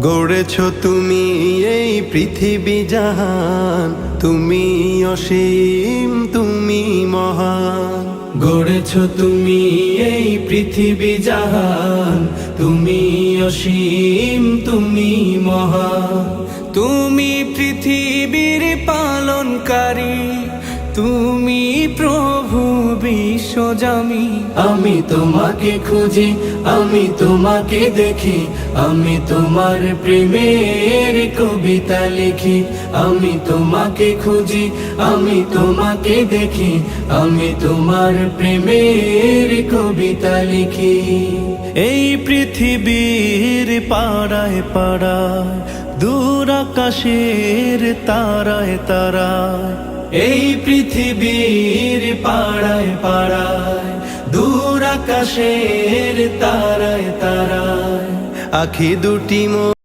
গড়েছ তুমি এই পৃথিবী জাহান, তুমি অসীম তুমি মহান। গড়েছ তুমি এই পৃথিবী জাহান, তুমি অসীম তুমি মহান। তুমি পৃথিবীর পালনকারী, তুমি প্রভু বিশ্বজামি। আমি তোমাকে খুঁজি, আমি তোমাকে দেখি, আমি তোমার প্রেমের কবিতা লিখি। আমি তোমাকে খুঁজি, আমি তোমাকে দেখি, আমি তোমার প্রেমের কবিতা লিখি। এই পৃথিবীর পাড়ায় পাড়ায়, দূর আকাশের তারায় তারায়, এই পৃথিবীর পাড়ায় পাড়ায়, দূর আকাশের তারায় তারায়, আখি দুটি